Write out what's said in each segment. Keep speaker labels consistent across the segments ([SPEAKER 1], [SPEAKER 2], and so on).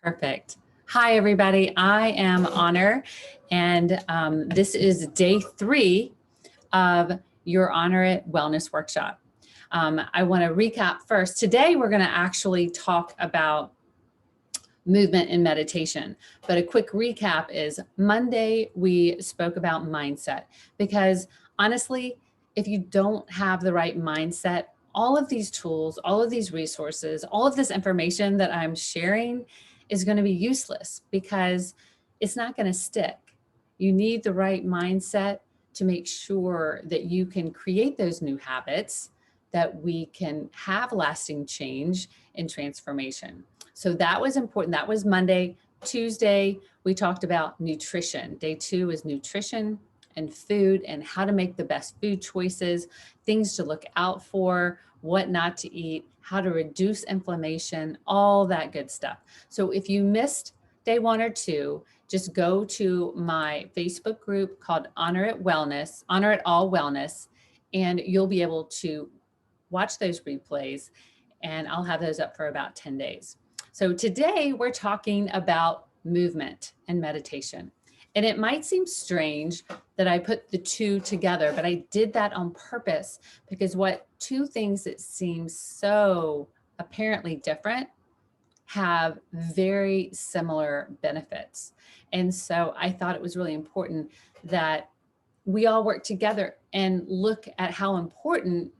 [SPEAKER 1] Perfect. Hi, everybody. I am Honor, and this is day 3 of your Honor It Wellness Workshop. I want to recap first. Today, we're going to actually talk about movement and meditation. But a quick recap is Monday, we spoke about mindset because honestly, if you don't have the right mindset, all of these tools, all of these resources, all of this information that I'm sharing is going to be useless because it's not going to stick. You need the right mindset to make sure that you can create those new habits, that we can have lasting change and transformation. So that was important. That was Monday. Tuesday, we talked about nutrition. Day 2 is nutrition and food and how to make the best food choices, things to look out for, what not to eat, how to reduce inflammation, all that good stuff. So if you missed day 1 or 2, just go to my Facebook group called Honor It Wellness, Honor It All Wellness, and you'll be able to watch those replays, and I'll have those up for about 10 days. So today we're talking about movement and meditation. And it might seem strange that I put the two together, but I did that on purpose because what two things that seem so apparently different have very similar benefits. And so I thought it was really important that we all work together and look at how important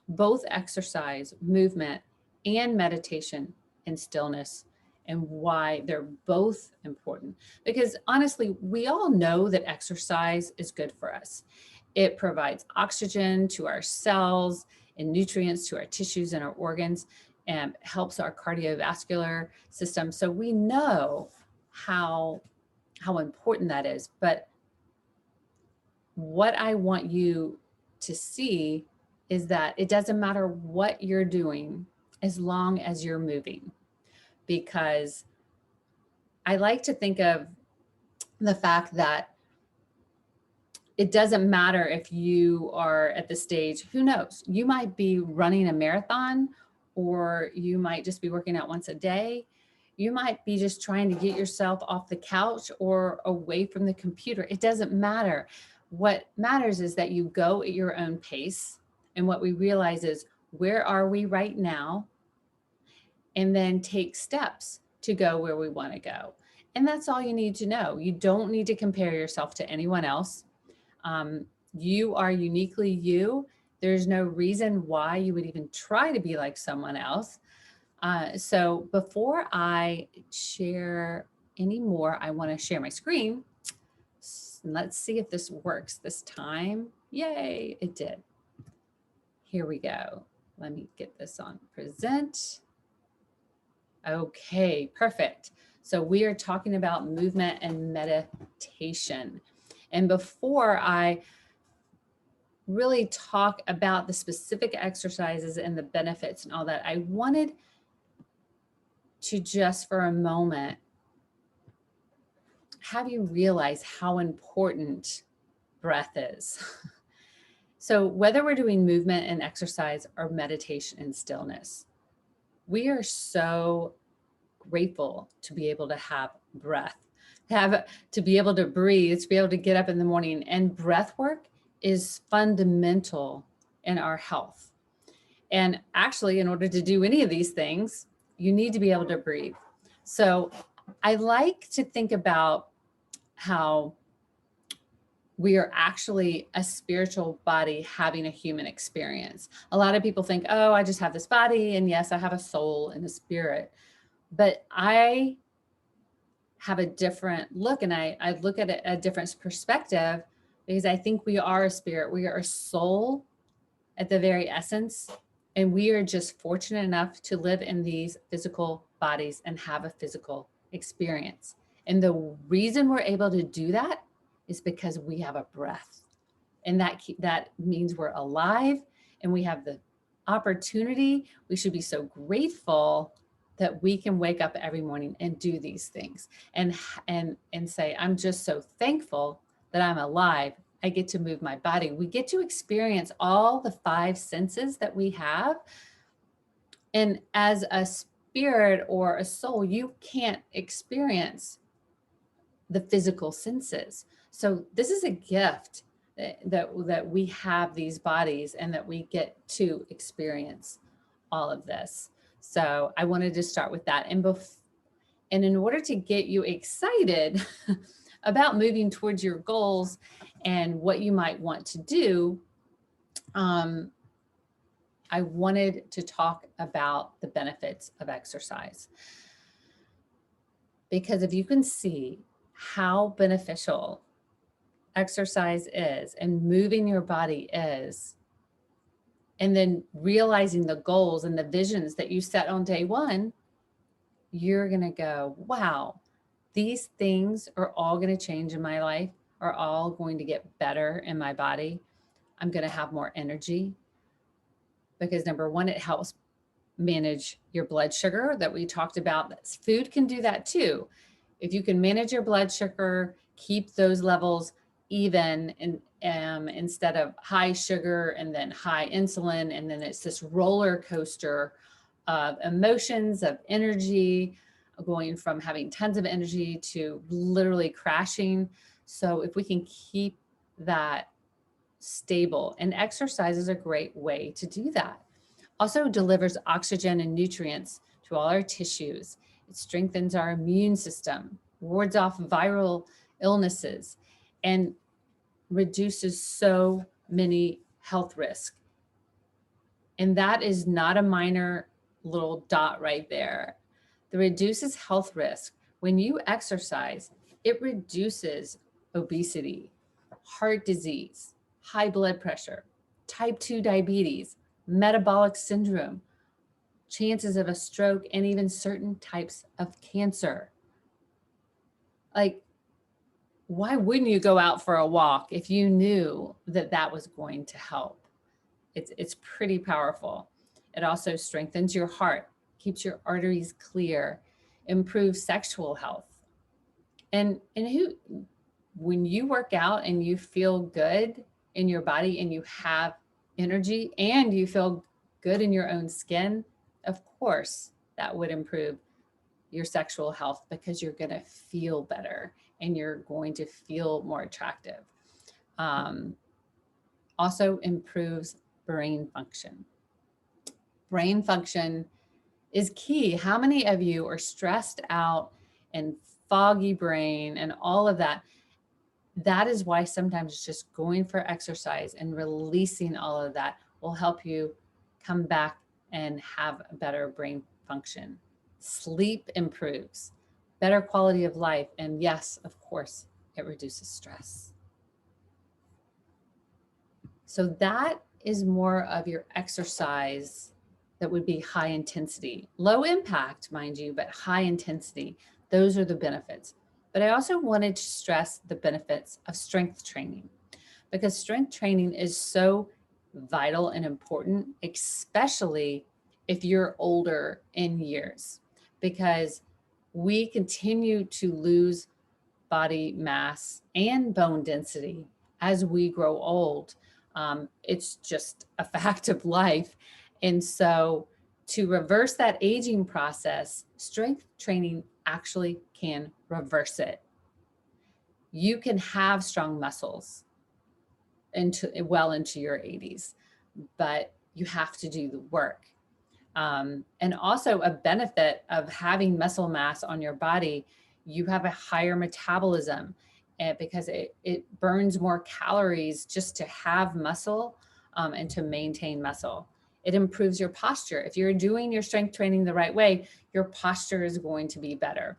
[SPEAKER 1] both exercise, movement, and meditation and stillness, and why they're both important. Because honestly, we all know that exercise is good for us. It provides oxygen to our cells and nutrients to our tissues and our organs, and helps our cardiovascular system. So we know how important that is. But what I want you to see is that it doesn't matter what you're doing as long as you're moving. Because I like to think of the fact that it doesn't matter if you are at the stage, who knows, you might be running a marathon, or you might just be working out once a day. You might be just trying to get yourself off the couch or away from the computer. It doesn't matter. What matters is that you go at your own pace. And what we realize is, where are we right now? And then take steps to go where we want to go. And that's all you need to know. You don't need to compare yourself to anyone else. You are uniquely you. There's no reason why you would even try to be like someone else. So before I share any more, I want to share my screen. Let's see if this works this time. Yay, it did. Here we go. Let me get this on present. Okay, perfect. So we are talking about movement and meditation. And before I really talk about the specific exercises and the benefits and all that, I wanted to just for a moment have you realize how important breath is. So whether we're doing movement and exercise or meditation and stillness, we are so grateful to be able to have breath, to be able to breathe, to be able to get up in the morning. And breath work is fundamental in our health. And actually, in order to do any of these things, you need to be able to breathe. So I like to think about how we are actually a spiritual body having a human experience. A lot of people think, oh, I just have this body, and yes, I have a soul and a spirit. But I have a different look, and I look at it a different perspective, because I think we are a spirit. We are a soul at the very essence, and we are just fortunate enough to live in these physical bodies and have a physical experience. And the reason we're able to do that is because we have a breath. And that means we're alive and we have the opportunity. We should be so grateful that we can wake up every morning and do these things and say, I'm just so thankful that I'm alive. I get to move my body. We get to experience all the 5 senses that we have. And as a spirit or a soul, you can't experience the physical senses. So this is a gift that we have these bodies and that we get to experience all of this. So I wanted to start with that. And in order to get you excited about moving towards your goals and what you might want to do, I wanted to talk about the benefits of exercise. Because if you can see how beneficial exercise is and moving your body is, and then realizing the goals and the visions that you set on day one, you're going to go, wow, these things are all going to change in my life, are all going to get better in my body. I'm going to have more energy because number one, it helps manage your blood sugar that we talked about. Food can do that too. If you can manage your blood sugar, keep those levels even, and instead of high sugar and then high insulin, and then it's this roller coaster of emotions, of energy, going from having tons of energy to literally crashing. So if we can keep that stable, and exercise is a great way to do that. Also delivers oxygen and nutrients to all our tissues. It strengthens our immune system, wards off viral illnesses, and reduces so many health risks. And that is not a minor little dot right there. It reduces health risk. When you exercise, it reduces obesity, heart disease, high blood pressure, type 2 diabetes, metabolic syndrome, chances of a stroke, and even certain types of cancer. Like, why wouldn't you go out for a walk if you knew that that was going to help? It's pretty powerful. It also strengthens your heart, keeps your arteries clear, improves sexual health. And when you work out and you feel good in your body and you have energy and you feel good in your own skin, of course, that would improve your sexual health because you're going to feel better and you're going to feel more attractive. Also improves brain function. Brain function is key. How many of you are stressed out and foggy brain and all of that? That is why sometimes just going for exercise and releasing all of that will help you come back and have a better brain function. Sleep improves, better quality of life, and yes, of course, it reduces stress. So that is more of your exercise that would be high intensity, low impact, mind you, but high intensity. Those are the benefits. But I also wanted to stress the benefits of strength training, because strength training is so vital and important, especially if you're older in years, because we continue to lose body mass and bone density as we grow old. It's just a fact of life. And so to reverse that aging process, strength training actually can reverse it. You can have strong muscles well into your 80s, but you have to do the work. And also a benefit of having muscle mass on your body, you have a higher metabolism because it burns more calories just to have muscle and to maintain muscle. It improves your posture. If you're doing your strength training the right way, your posture is going to be better.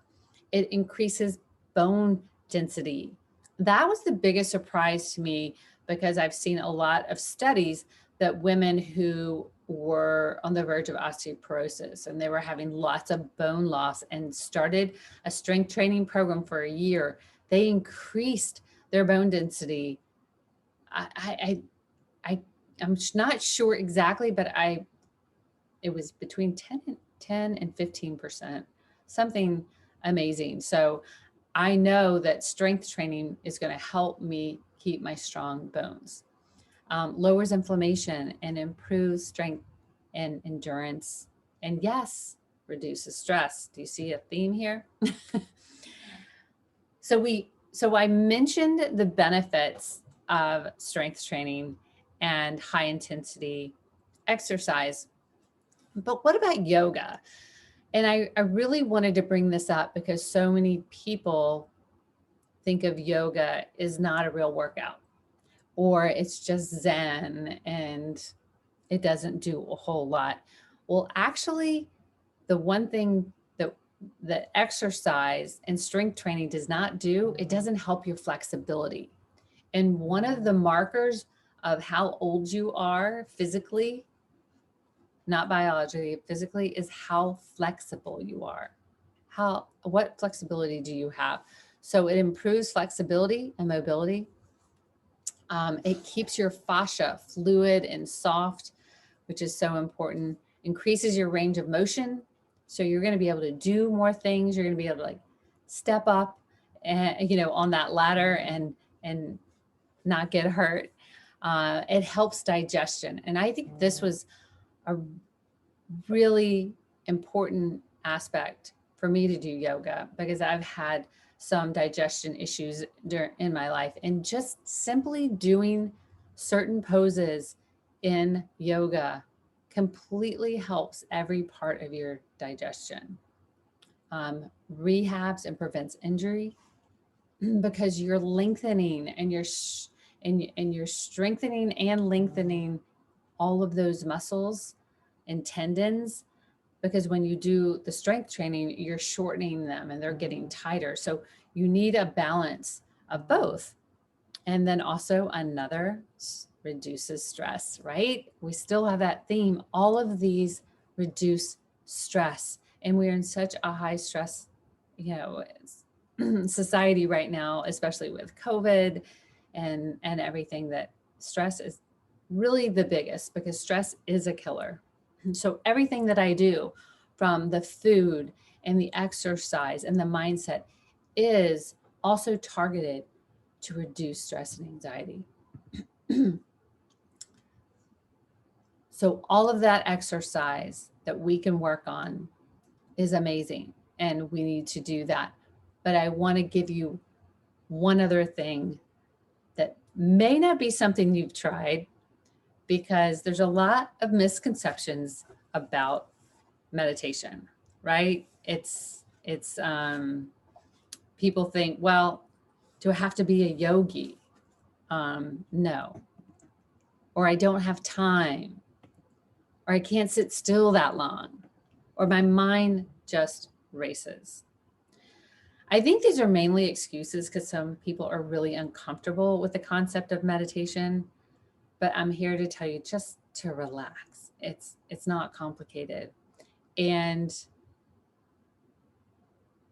[SPEAKER 1] It increases bone density. That was the biggest surprise to me, because I've seen a lot of studies that women who were on the verge of osteoporosis and they were having lots of bone loss and started a strength training program for a year, they increased their bone density. I'm not sure exactly, but it was between 10 and 15%, something amazing. So I know that strength training is going to help me keep my strong bones. Lowers inflammation and improves strength and endurance. And yes, reduces stress. Do you see a theme here? So I mentioned the benefits of strength training and high intensity exercise, but what about yoga? And I really wanted to bring this up because so many people think of yoga as not a real workout, or it's just Zen and it doesn't do a whole lot. Well, actually, the one thing that exercise and strength training does not do, it doesn't help your flexibility. And one of the markers of how old you are physically, not biologically, physically, is how flexible you are. What flexibility do you have? So it improves flexibility and mobility. It keeps your fascia fluid and soft, which is so important. Increases your range of motion. So you're going to be able to do more things. You're going to be able to like step up and, on that ladder and not get hurt. It helps digestion. And I think this was a really important aspect for me to do yoga because I've had some digestion issues in my life, and just simply doing certain poses in yoga completely helps every part of your digestion. Rehabs and prevents injury because you're lengthening and you're strengthening and lengthening all of those muscles and tendons, because when you do the strength training, you're shortening them and they're getting tighter. So you need a balance of both. And then also reduces stress, right? We still have that theme. All of these reduce stress. And we're in such a high stress, society right now, especially with COVID and everything, that stress is really the biggest because stress is a killer. So everything that I do, from the food and the exercise and the mindset, is also targeted to reduce stress and anxiety. So all of that exercise that we can work on is amazing, and we need to do that. But I want to give you one other thing that may not be something you've tried, because there's a lot of misconceptions about meditation, right? It's people think, well, do I have to be a yogi? No. Or I don't have time, or I can't sit still that long, or my mind just races. I think these are mainly excuses because some people are really uncomfortable with the concept of meditation, but I'm here to tell you just to relax. It's not complicated. And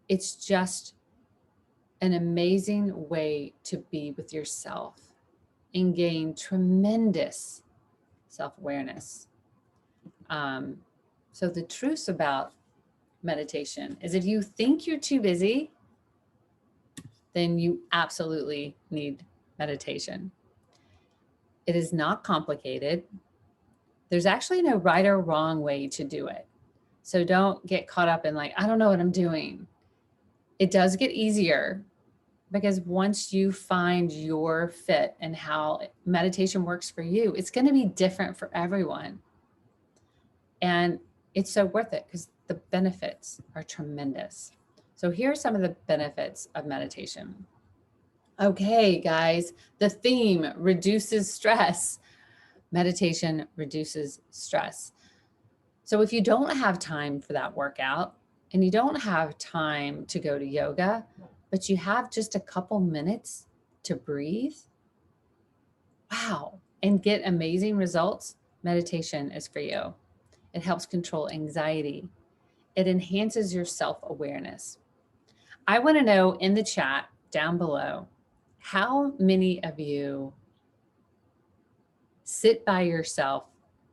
[SPEAKER 1] it's just an amazing way to be with yourself and gain tremendous self-awareness. So the truth about meditation is, if you think you're too busy, then you absolutely need meditation. It is not complicated. There's actually no right or wrong way to do it. So don't get caught up in like, I don't know what I'm doing. It does get easier, because once you find your fit and how meditation works for you, it's going to be different for everyone. And it's so worth it because the benefits are tremendous. So here are some of the benefits of meditation. Okay, guys, the theme: reduces stress. Meditation reduces stress. So if you don't have time for that workout and you don't have time to go to yoga, but you have just a couple minutes to breathe, wow, and get amazing results, meditation is for you. It helps control anxiety. It enhances your self-awareness. I want to know in the chat down below, how many of you sit by yourself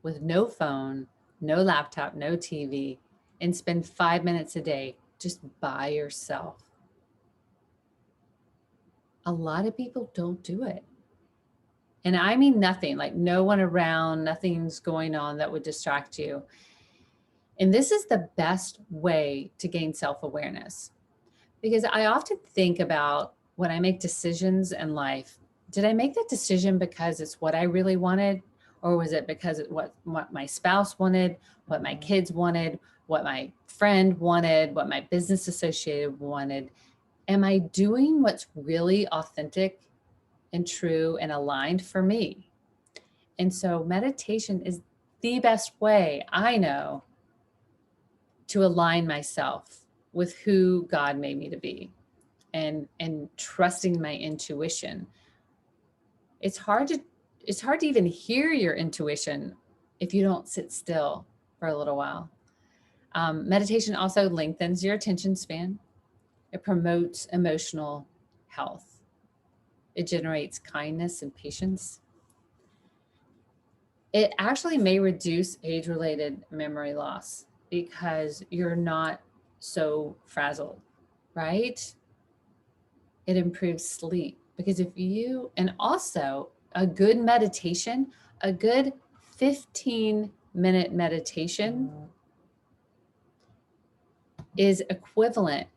[SPEAKER 1] with no phone, no laptop, no TV, and spend 5 minutes a day just by yourself? A lot of people don't do it. And I mean nothing, like no one around, nothing's going on that would distract you. And this is the best way to gain self-awareness, because I often think about when I make decisions in life, did I make that decision because it's what I really wanted? Or was it because it's what my spouse wanted, what my kids wanted, what my friend wanted, what my business associate wanted? Am I doing what's really authentic and true and aligned for me? And so meditation is the best way I know to align myself with who God made me to be, and trusting my intuition. It's hard to even hear your intuition if you don't sit still for a little while. Meditation also lengthens your attention span. It promotes emotional health. It generates kindness and patience. It actually may reduce age-related memory loss because you're not so frazzled, right? It improves sleep because and also a good meditation, a good 15-minute meditation is equivalent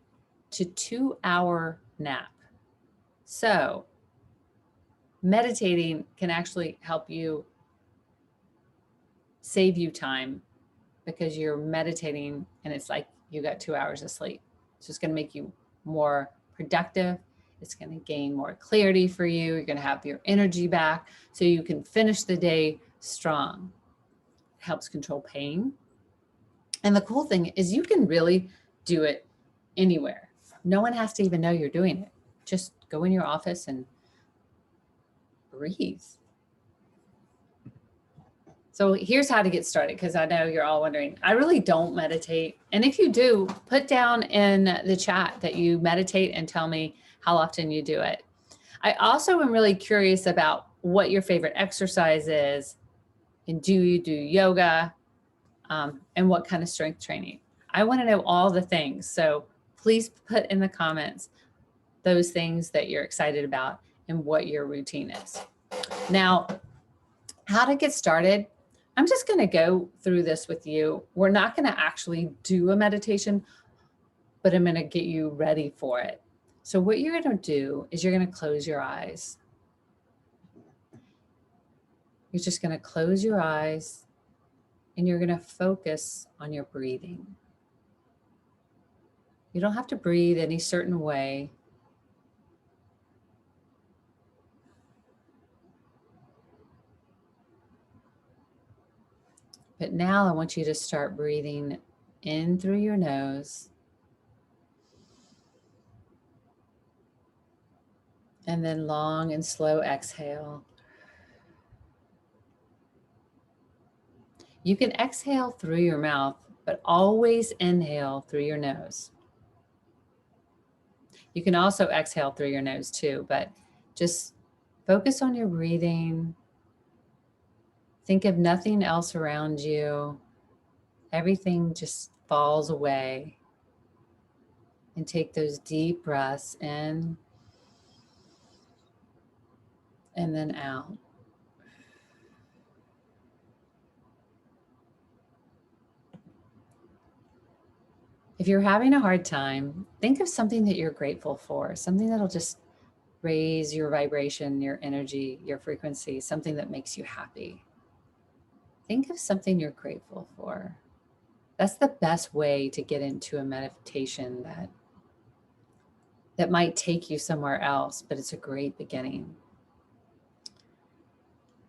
[SPEAKER 1] to 2-hour nap. So meditating can actually help you save you time because you're meditating and it's like you got 2 hours of sleep. So it's going to make you more productive. It's going to gain more clarity for you. You're going to have your energy back so you can finish the day strong. It helps control pain. And the cool thing is you can really do it anywhere. No one has to even know you're doing it. Just go in your office and breathe. So here's how to get started, because I know you're all wondering. I really don't meditate. And if you do, put down in the chat that you meditate and tell me how often you do it. I also am really curious about what your favorite exercise is, and do you do yoga, and what kind of strength training. I want to know all the things. So please put in the comments those things that you're excited about and what your routine is. Now, how to get started. I'm just going to go through this with you. We're not going to actually do a meditation, but I'm going to get you ready for it. So what you're going to do is you're going to close your eyes. You're just going to close your eyes and you're going to focus on your breathing. You don't have to breathe any certain way. But now I want you to start breathing in through your nose and then long and slow exhale. You can exhale through your mouth, but always inhale through your nose. You can also exhale through your nose too, but just focus on your breathing. Think of nothing else around you. Everything just falls away. And take those deep breaths in and then out. If you're having a hard time, think of something that you're grateful for, something that'll just raise your vibration, your energy, your frequency, something that makes you happy. Think of something you're grateful for. That's the best way to get into a meditation that might take you somewhere else, but it's a great beginning.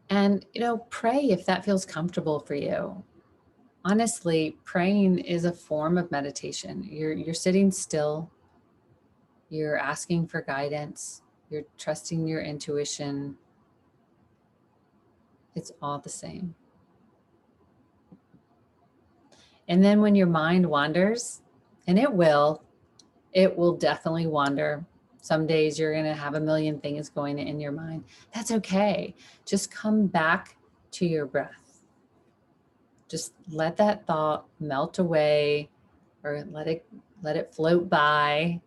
[SPEAKER 1] And, pray if that feels comfortable for you. Honestly, praying is a form of meditation. You're sitting still, you're asking for guidance, you're trusting your intuition. It's all the same. And then when your mind wanders, and it will definitely wander. Some days you're going to have a million things going in your mind. That's okay. Just come back to your breath. Just let that thought melt away, or let it float by,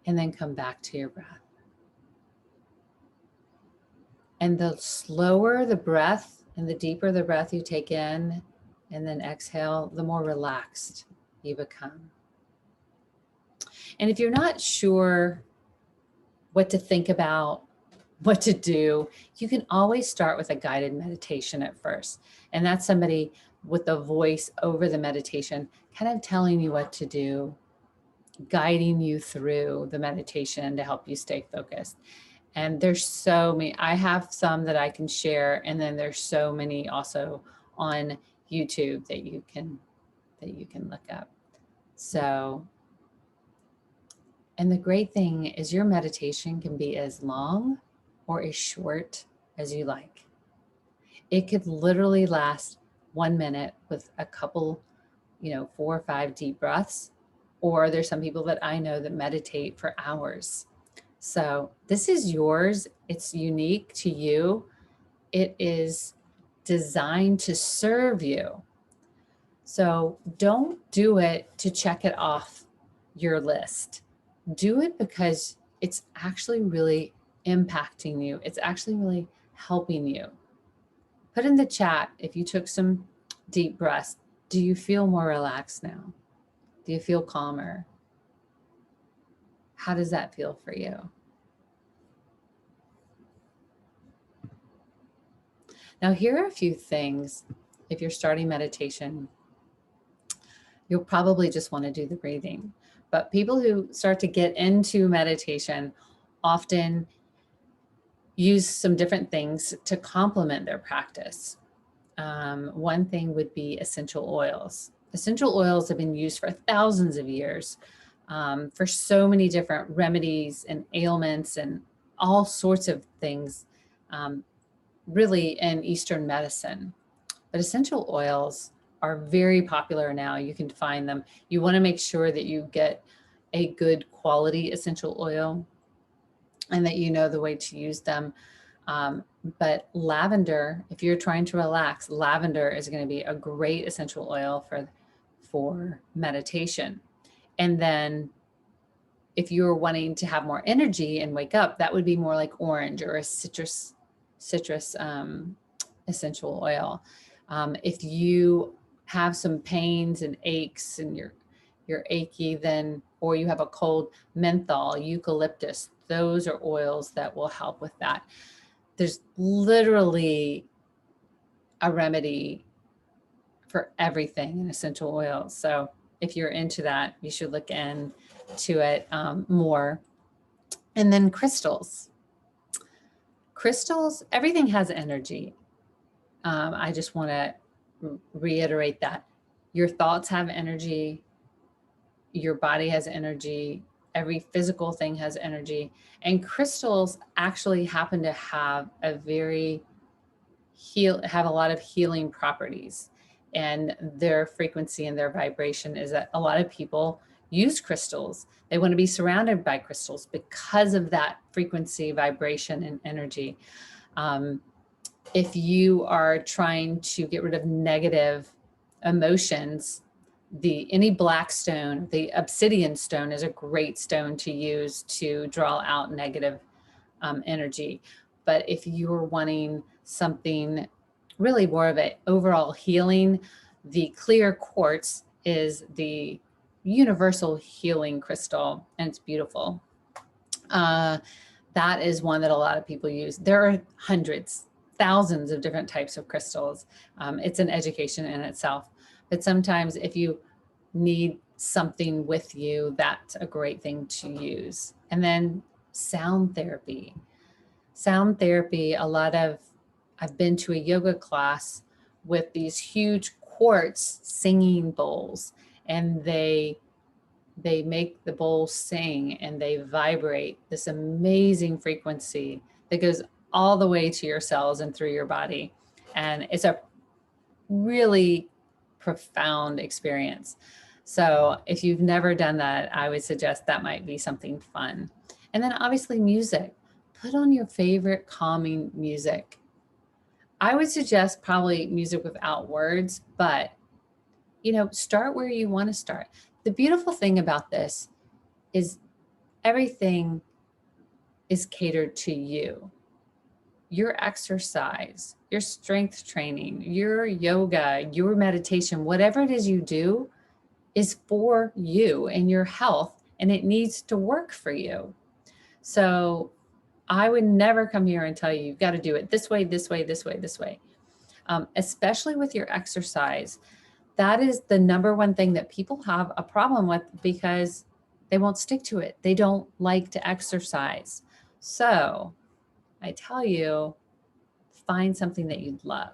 [SPEAKER 1] and then come back to your breath. And the slower the breath and the deeper the breath you take in, And then exhale, the more relaxed you become. And if you're not sure what to think about, what to do, you can always start with a guided meditation at first. And that's somebody with a voice over the meditation, kind of telling you what to do, guiding you through the meditation to help you stay focused. And there's so many, I have some that I can share, and then there's so many also on YouTube that you can look up. So, and the great thing is your meditation can be as long or as short as you like. It could literally last 1 minute with a couple, 4 or 5 deep breaths, or there's some people that I know that meditate for hours. So this is yours. It's unique to you. It is designed to serve you. So don't do it to check it off your list. Do it because it's actually really impacting you. It's actually really helping you. Put in the chat if you took some deep breaths. Do you feel more relaxed now? Do you feel calmer? How does that feel for you? Now, here are a few things. If you're starting meditation, you'll probably just want to do the breathing. But people who start to get into meditation often use some different things to complement their practice. One thing would be essential oils. Essential oils have been used for thousands of years for so many different remedies and ailments and all sorts of things, really in Eastern medicine. But essential oils are very popular now. You can find them. You want to make sure that you get a good quality essential oil and that you know the way to use them. But lavender, if you're trying to relax, lavender is going to be a great essential oil for meditation. And then if you're wanting to have more energy and wake up, that would be more like orange or a citrus essential oil. If you have some pains and aches and you're achy, then, or you have a cold, menthol, eucalyptus, those are oils that will help with that. There's literally a remedy for everything in essential oils. So if you're into that, you should look into it more. And then crystals. Crystals, everything has energy. I just want to reiterate that. Your thoughts have energy. Your body has energy. Every physical thing has energy. And crystals actually happen to have have a lot of healing properties. And their frequency and their vibration is that a lot of people use crystals. They want to be surrounded by crystals because of that frequency, vibration, and energy. If you are trying to get rid of negative emotions, any black stone, the obsidian stone, is a great stone to use to draw out negative energy. But if you're wanting something really more of an overall healing, the clear quartz is the universal healing crystal, and it's beautiful. That is one that a lot of people use. There are hundreds, thousands of different types of crystals. It's an education in itself. But sometimes if you need something with you, that's a great thing to use. And then sound therapy. Sound therapy, I've been to a yoga class with these huge quartz singing bowls, and they make the bowl sing and they vibrate this amazing frequency that goes all the way to your cells and through your body. And it's a really profound experience. So if you've never done that, I would suggest that might be something fun. And then obviously music. Put on your favorite calming music. I would suggest probably music without words, but start where you want to start. The beautiful thing about this is everything is catered to you. Your exercise, your strength training, your yoga, your meditation, whatever it is you do is for you and your health, and it needs to work for you. So I would never come here and tell you, you've got to do it this way, this way, this way, this way. Especially with your exercise. That is the number one thing that people have a problem with because they won't stick to it. They don't like to exercise. So I tell you, find something that you love.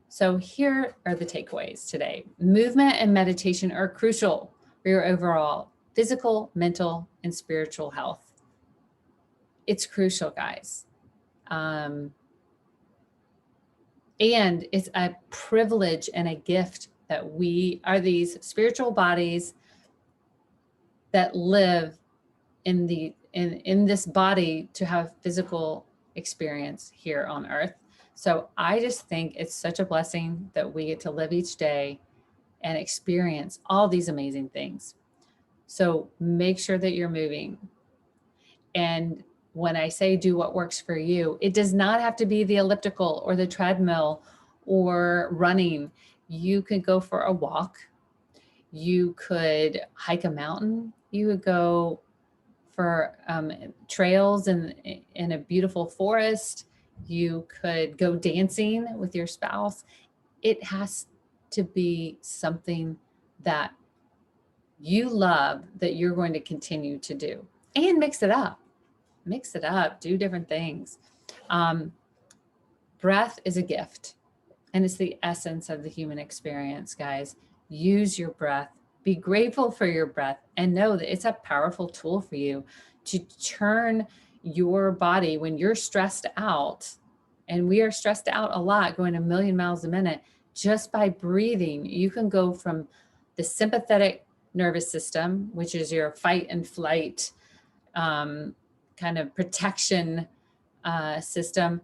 [SPEAKER 1] So here are the takeaways today. Movement and meditation are crucial for your overall physical, mental, and spiritual health. It's crucial, guys. And it's a privilege and a gift that we are these spiritual bodies that live in this body to have physical experience here on earth. So I just think it's such a blessing that we get to live each day and experience all these amazing things. So make sure that you're moving. And when I say do what works for you, it does not have to be the elliptical or the treadmill or running. You could go for a walk. You could hike a mountain. You would go for trails in a beautiful forest. You could go dancing with your spouse. It has to be something that you love that you're going to continue to do, and mix it up, do different things. Breath is a gift, and it's the essence of the human experience, guys. Use your breath. Be grateful for your breath and know that it's a powerful tool for you to turn your body when you're stressed out. And we are stressed out a lot, going a million miles a minute. Just by breathing, you can go from the sympathetic nervous system, which is your fight and flight kind of protection system,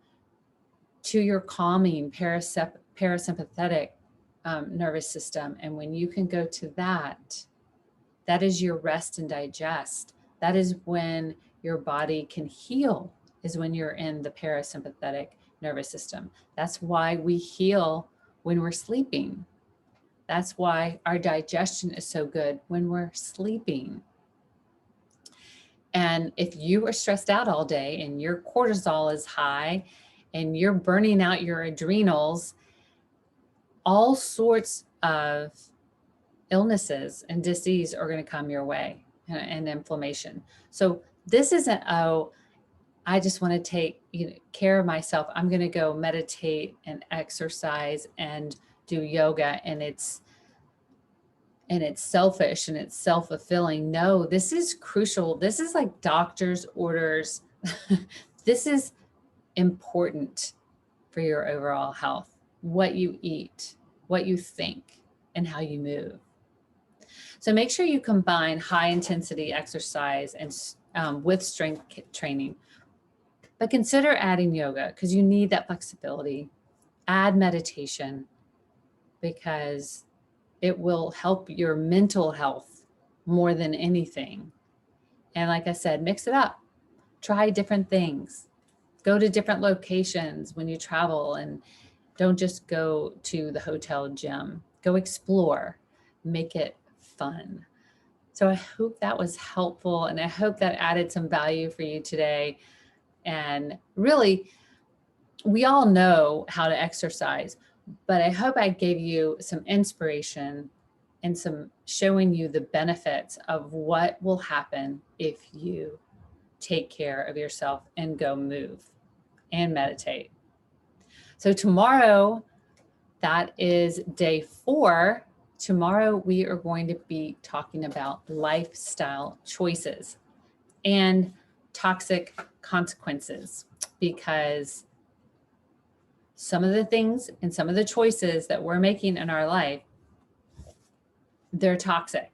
[SPEAKER 1] to your calming parasympathetic nervous system. And when you can go to that, that is your rest and digest. That is when your body can heal, is when you're in the parasympathetic nervous system. That's why we heal when we're sleeping. That's why our digestion is so good when we're sleeping. And if you are stressed out all day and your cortisol is high and you're burning out your adrenals, all sorts of illnesses and disease are going to come your way, and inflammation. So this isn't, oh, I just want to take care of myself. I'm going to go meditate and exercise and do yoga, and it's selfish and it's self-fulfilling. No, this is crucial. This is like doctor's orders. This is important for your overall health. What you eat, what you think, and how you move. So make sure you combine high intensity exercise and with strength training. But consider adding yoga because you need that flexibility. Add meditation because it will help your mental health more than anything. And like I said, mix it up. Try different things. Go to different locations when you travel, and don't just go to the hotel gym. Go explore. Make it fun. So I hope that was helpful, and I hope that added some value for you today. And really, we all know how to exercise, but I hope I gave you some inspiration and some showing you the benefits of what will happen if you take care of yourself and go move and meditate. So tomorrow, that is day 4. Tomorrow, we are going to be talking about lifestyle choices and toxic consequences, because some of the things and some of the choices that we're making in our life, they're toxic.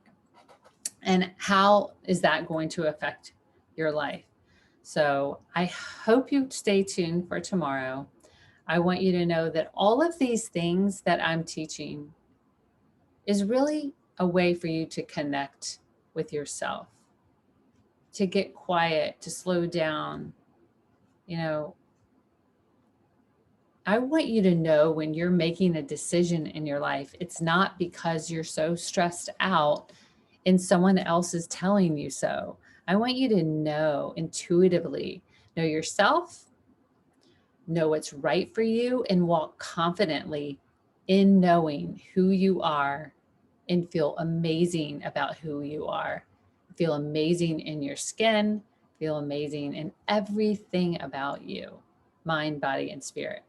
[SPEAKER 1] And how is that going to affect your life? So I hope you stay tuned for tomorrow. I want you to know that all of these things that I'm teaching is really a way for you to connect with yourself, to get quiet, to slow down, I want you to know when you're making a decision in your life, it's not because you're so stressed out and someone else is telling you so. I want you to know intuitively, know yourself, know what's right for you, and walk confidently in knowing who you are and feel amazing about who you are. Feel amazing in your skin, feel amazing in everything about you, mind, body, and spirit.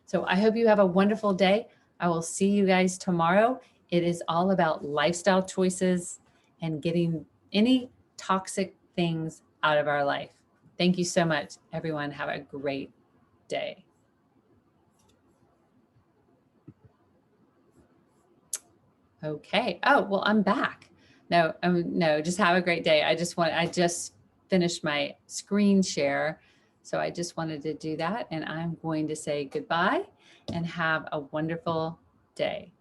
[SPEAKER 1] So I hope you have a wonderful day. I will see you guys tomorrow. It is all about lifestyle choices and getting any toxic things out of our life. Thank you so much, everyone. Have a great day. Okay. Oh, well, I'm back. No, just have a great day. I just finished my screen share. So I just wanted to do that, and I'm going to say goodbye and have a wonderful day.